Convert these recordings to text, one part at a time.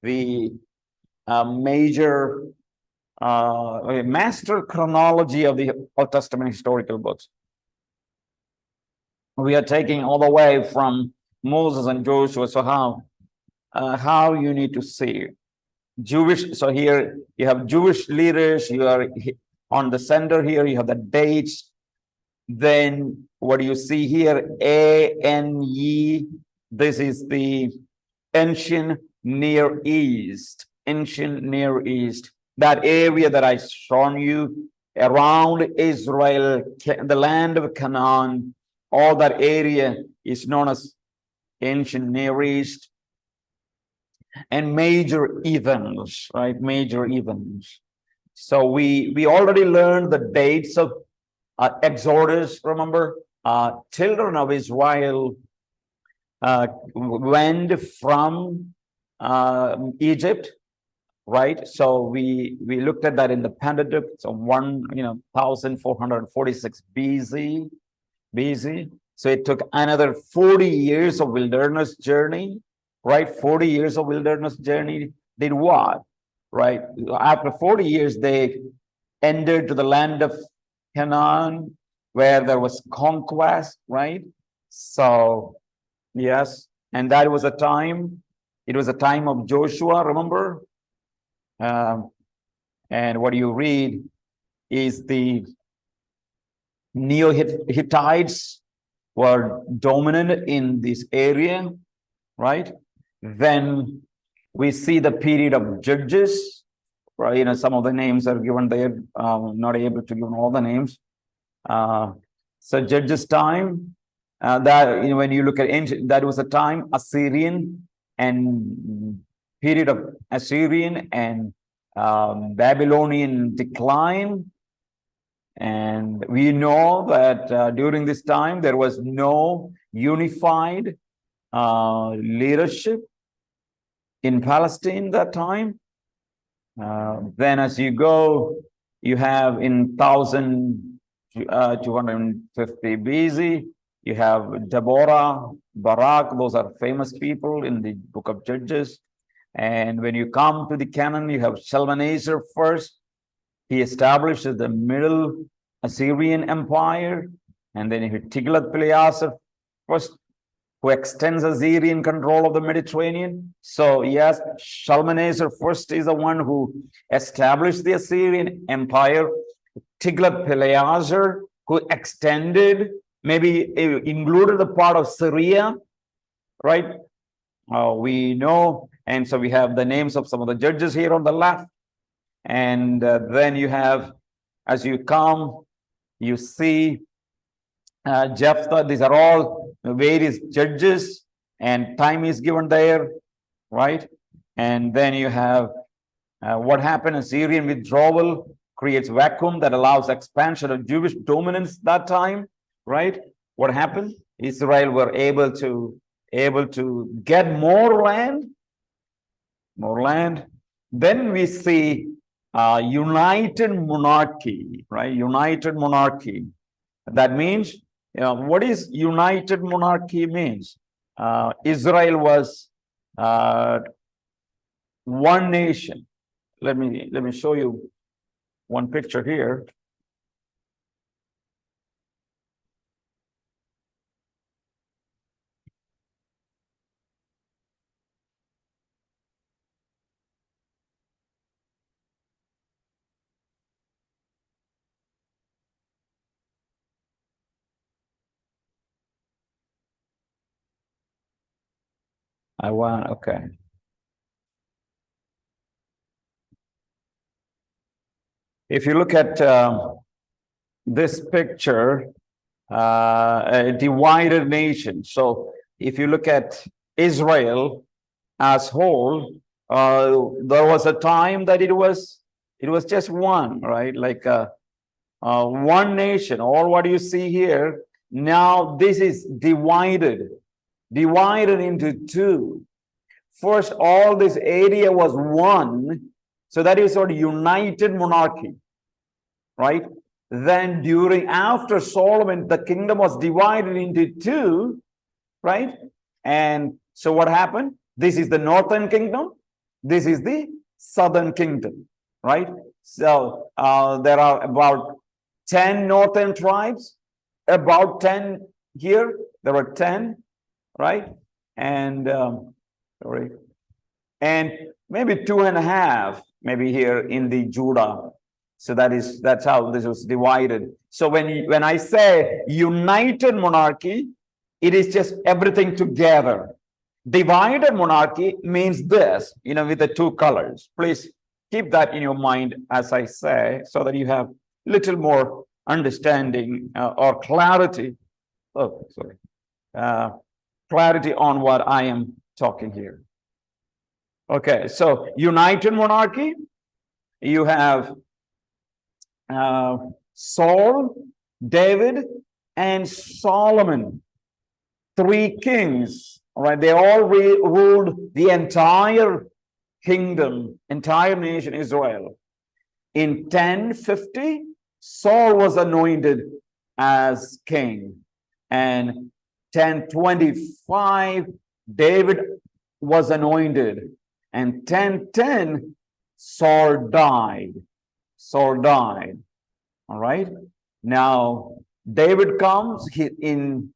the major master chronology of the Old Testament historical books. We are taking all the way from Moses and Joshua. So how you need to see Jewish. So here you have Jewish leaders. You are on the center here. You have the dates. Then what do you see here? ANE. This is the ancient Near East. Ancient Near East. That area that I shown you around Israel, the land of Canaan, all that area is known as ancient Near East. And major events, right? Major events. So we already learned the dates of Exodus. Remember, children of Israel went from Egypt, right? So we looked at that in the Pentateuch. So 1446 BC. So it took another 40 years of wilderness journey, right? 40 years of wilderness journey did what, right? After 40 years, they entered to the land of Canaan, where there was conquest, right? So, yes, and that was a time, it was a time of Joshua, remember? And what you read is the Neo-Hittites were dominant in this area, right? Then we see the period of Judges, right? Some of the names are given there. Not able to give all the names. So Judges time, that when you look at ancient, that was a time Assyrian and period of Assyrian and Babylonian decline. And we know that during this time there was no unified leadership in Palestine that time. Then as you go, you have in 1250 BC, you have Deborah, Barak. Those are famous people in the book of Judges. And when you come to the Canaan, you have Shalmaneser first. He establishes the Middle Assyrian Empire. And then you have Tiglath-Pileser first, who extends Assyrian control of the Mediterranean. So yes, Shalmaneser first is the one who established the Assyrian Empire. Tiglath-Pileser, who extended, maybe included the part of Syria, right? We know, and so we have the names of some of the judges here on the left. And then you have, as you come, you see Jephthah. These are all various judges, and time is given there, right? And then you have what happened. Assyrian withdrawal creates vacuum that allows expansion of Jewish dominance that time, right? What happened? Israel were able to get more land. Then we see united monarchy, right? United monarchy. That means, what is united monarchy means? Israel was one nation. Let me show you one picture here. Okay. If you look at this picture, a divided nation. So if you look at Israel as whole, there was a time that it was just one, right? Like one nation. All what you see here, now this is divided into two. First, all this area was one, so that is sort of united monarchy, right? Then after Solomon, the kingdom was divided into two, right? And so what happened? This is the northern kingdom, This is the southern kingdom, right? So there are about 10 northern tribes, about 10 here. There are 10, right? And sorry, and maybe 2.5, maybe here in the Judah. So that's how this was divided. So when I say united monarchy, it is just everything together. Divided monarchy means this, with the two colors. Please keep that in your mind as I say, so that you have little more understanding or clarity. Oh, sorry. Clarity on what I am talking here. Okay, so united monarchy, you have Saul, David, and Solomon, 3 kings. All right, they all ruled the entire kingdom, entire nation Israel. In 1050, Saul was anointed as king, and 1025, David was anointed, and 1010, Saul died. Saul died. All right. Now David comes in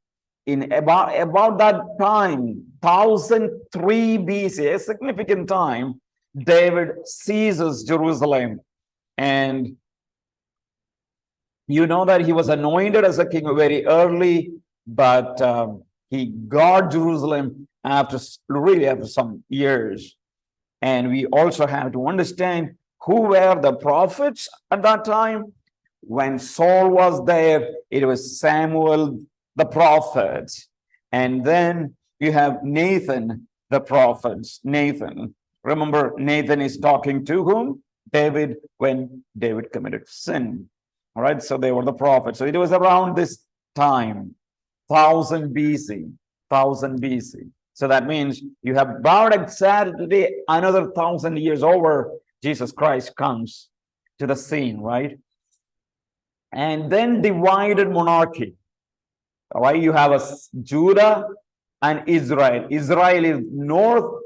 about that time, 1003 BC, a significant time. David seizes Jerusalem, and you know that he was anointed as a king very early, but he got Jerusalem after some years. And we also have to understand who were the prophets at that time. When Saul was there, it was Samuel the prophet. And then you have Nathan the prophet. Nathan. Remember, Nathan is talking to whom? David, when David committed sin. All right, so they were the prophets. So it was around this time, 1000 BC, 1000 BC. So that means you have about exactly another 1,000 years over, Jesus Christ comes to the scene, right? And then divided monarchy. All right, you have Judah and Israel. Israel is north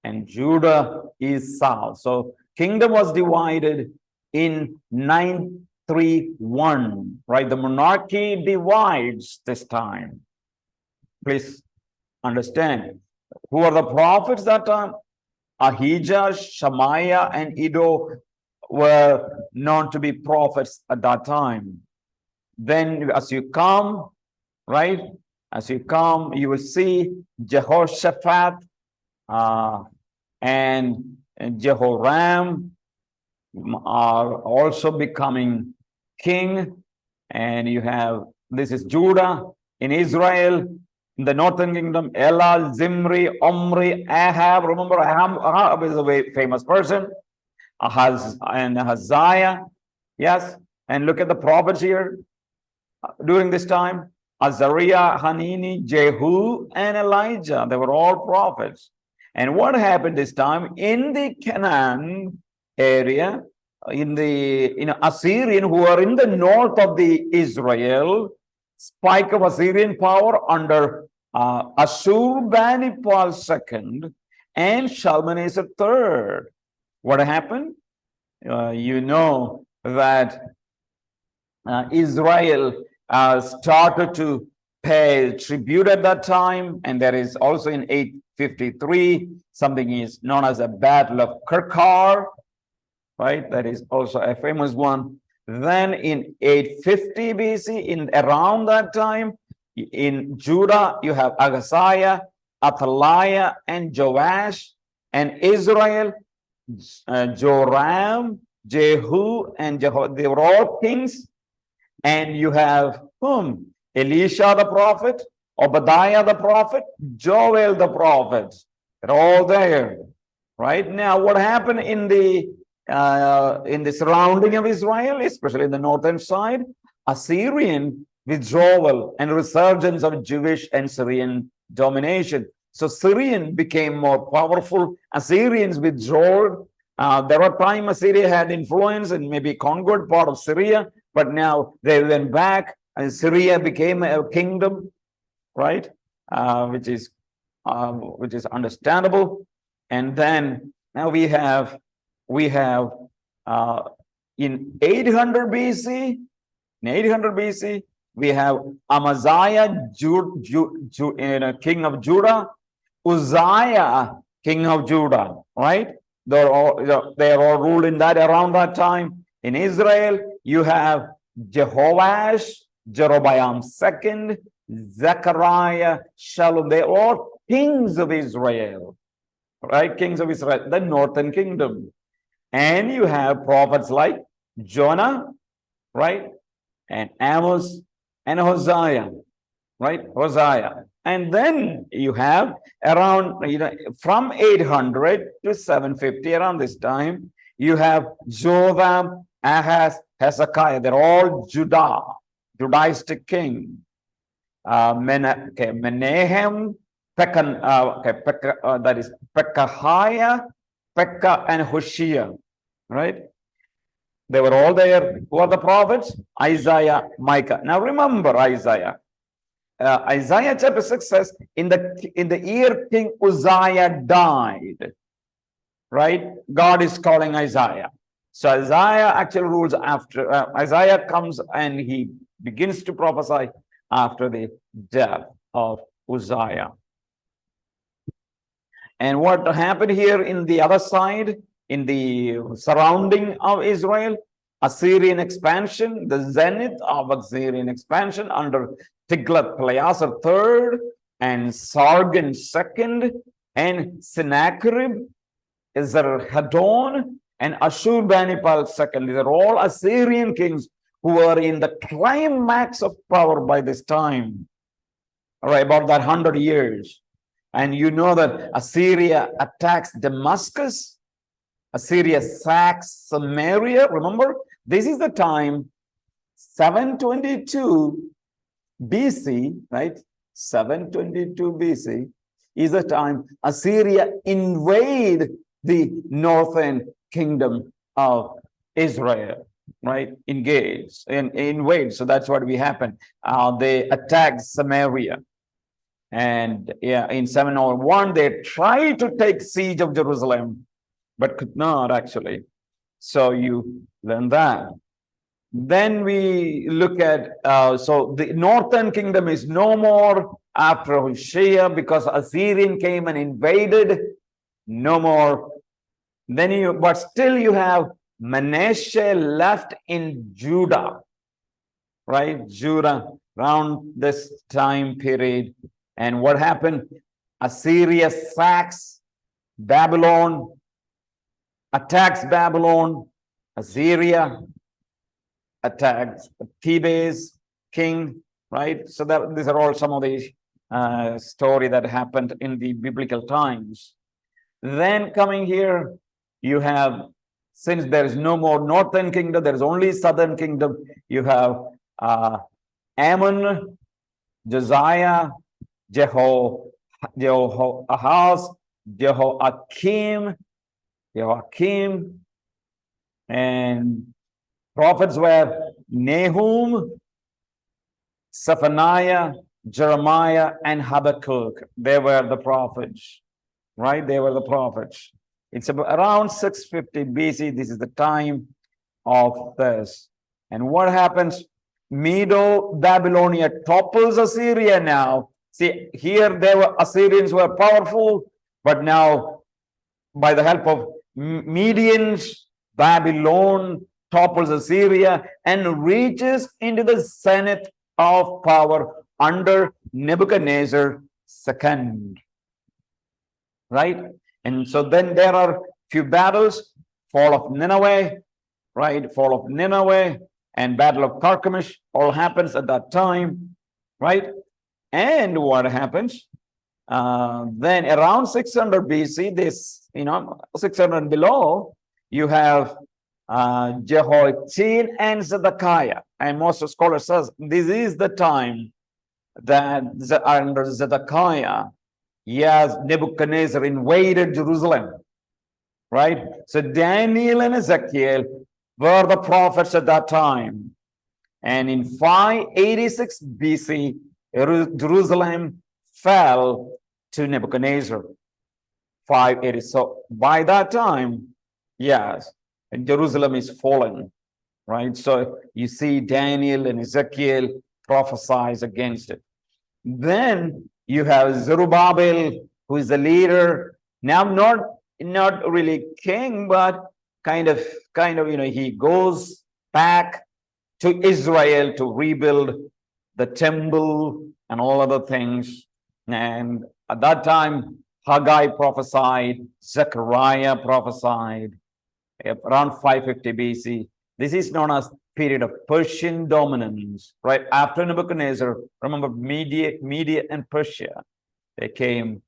and Judah is south. So kingdom was divided in 931, right? The monarchy divides this time. Please understand. Who are the prophets that time? Ahijah, Shemaiah, and Iddo were known to be prophets at that time. Then as you come, right? As you come, you will see Jehoshaphat and Jehoram are also becoming king. And you have, this is Judah. In Israel, in the northern kingdom, Elal, Zimri, Omri, Ahab. Remember, Ahab is a very famous person. Ahaz and Ahaziah. Yes. And look at the prophets here during this time. Azariah, Hanini, Jehu, and Elijah. They were all prophets. And what happened this time? In the Canaan area, in the Assyrian, who are in the north of the Israel, spike of Assyrian power under Ashurbanipal II and Shalmaneser III. What happened? You know that Israel started to pay tribute at that time, and there is also in 853 something is known as a Battle of Kirkar, right? That is also a famous one. Then in 850 BC, in around that time, in Judah, you have Ahaziah, Athaliah, and Joash, and Israel, Joram, Jehu, and Jehu. They were all kings. And you have whom? Elisha the prophet, Obadiah the prophet, Joel the prophet. They're all there. Right now, what happened in the surrounding of Israel, especially in the northern side? Assyrian withdrawal and resurgence of Jewish and Syrian domination. So Syrian became more powerful. Assyrians withdrew. There were times Assyria had influence and maybe conquered part of Syria, but now they went back and Syria became a kingdom, right? Which is understandable. And then Now we have in 800 BC, in 800 BC, we have Amaziah, king of Judah, Uzziah, king of Judah, right? They are all ruled in that around that time. In Israel, you have Jehoash, Jeroboam II, Zechariah, Shalom. They are all kings of Israel, right? Kings of Israel, the northern kingdom. And you have prophets like Jonah, right? And Amos and Hosea, right? Hosea. And then you have around, from 800 to 750, around this time, you have Jotham, Ahaz, Hezekiah. They're all Judaistic king. Menahem, that is Pekahiah, Pekah, and Hoshea, right? They were all there. Who are the prophets? Isaiah, Micah. Now remember Isaiah. Isaiah chapter 6 says, in the year King Uzziah died, right? God is calling Isaiah. So Isaiah actually rules after, Isaiah comes and he begins to prophesy after the death of Uzziah. And what happened here in the other side, in the surrounding of Israel? Assyrian expansion, the zenith of Assyrian expansion under Tiglath-Pileser III and Sargon II and Sennacherib, Esarhaddon, and Ashurbanipal II. These are all Assyrian kings who were in the climax of power by this time, all right, about that 100 years. And you know that Assyria attacks Damascus, Assyria sacks Samaria. Remember, this is the time, 722 BC, right? 722 BC is the time Assyria invade the northern kingdom of Israel, right? Invade. So that's what we happened. They attacked Samaria. And yeah, in 701, they tried to take siege of Jerusalem, but could not actually. So you learn that. Then we look at, so the northern kingdom is no more after Hoshea because Assyrian came and invaded. No more. Then but still you have Manasseh left in Judah, right? Judah around this time period. And what happened? Assyria sacks Babylon, attacks Babylon. Assyria attacks Thebes king, right? So that these are all some of the story that happened in the biblical times. Then coming here, you have, since there is no more northern kingdom, there is only southern kingdom. You have Ammon, Josiah, Jehoahaz, Jehoiakim, and prophets were Nahum, Zephaniah, Jeremiah, and Habakkuk. They were the prophets, right? They were the prophets. It's around 650 BC. This is the time of this. And what happens? Medo-Babylonia topples Assyria now. See, here Assyrians were powerful, but now by the help of Medians, Babylon topples Assyria and reaches into the zenith of power under Nebuchadnezzar II. Right? And so then there are few battles, fall of Nineveh, right? Fall of Nineveh and battle of Carchemish all happens at that time, right? And what happens? Then around 600 BC, 600 and below, you have Jehoiachin and Zedekiah. And most scholars says this is the time that under Zedekiah, yes, Nebuchadnezzar invaded Jerusalem, right? So Daniel and Ezekiel were the prophets at that time. And in 586 BC, Jerusalem fell to Nebuchadnezzar. 580. So by that time, yes, Jerusalem is fallen, right? So you see Daniel and Ezekiel prophesies against it. Then you have Zerubbabel, who is the leader. Now, not really king, but kind of, he goes back to Israel to rebuild the temple and all other things. And at that time, Haggai prophesied, Zechariah prophesied around 550 BC. This is known as period of Persian dominance, right? After Nebuchadnezzar, remember Media and Persia, they came.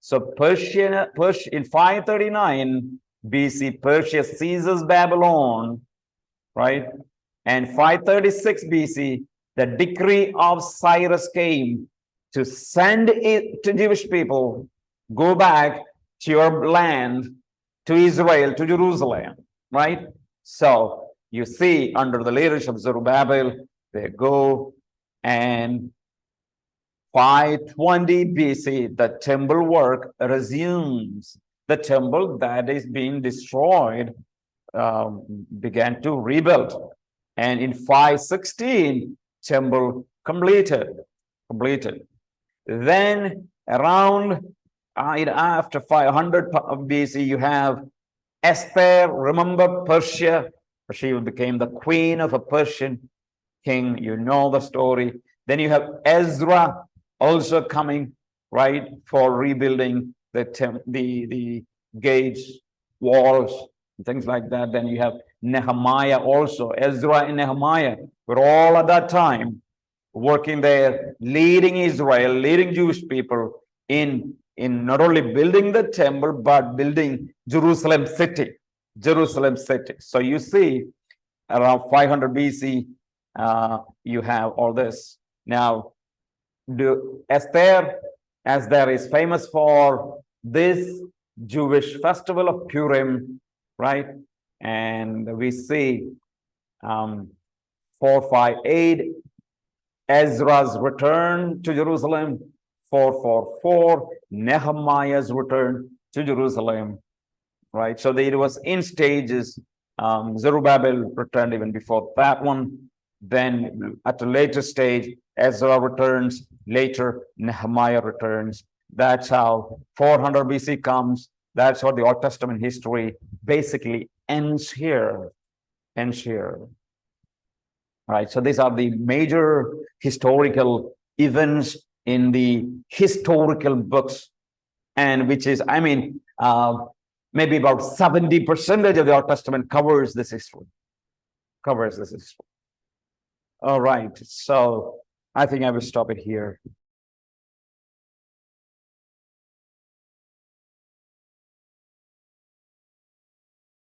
So Persia in 539 BC, Persia seizes Babylon, right? And 536 BC, the decree of Cyrus came to send it to Jewish people, go back to your land, to Israel, to Jerusalem, right? So you see, under the leadership of Zerubbabel, they go, and 520 BC, the temple work resumes. The temple that is being destroyed began to rebuild. And in 516, temple completed. Then around after 500 BC, you have Esther. Remember Persia? She became the queen of a Persian king. You know the story. Then you have Ezra also coming, right, for rebuilding the gates, walls, things like that. Then you have Nehemiah also. Ezra and Nehemiah were all at that time working there, leading Israel, leading Jewish people in not only building the temple, but building Jerusalem city. So you see, around 500 BC, you have all this. Now, Esther is famous for this Jewish festival of Purim, right? And we see 458, Ezra's return to Jerusalem, 444, Nehemiah's return to Jerusalem, right? So it was in stages. Zerubbabel returned even before that one. Then at a later stage, Ezra returns. Later, Nehemiah returns. That's how 400 BC comes. That's how the Old Testament history basically ends here. Right. So these are the major historical events in the historical books, and which is, I mean, maybe about 70% of the Old Testament covers this history. All right. So I think I will stop it here.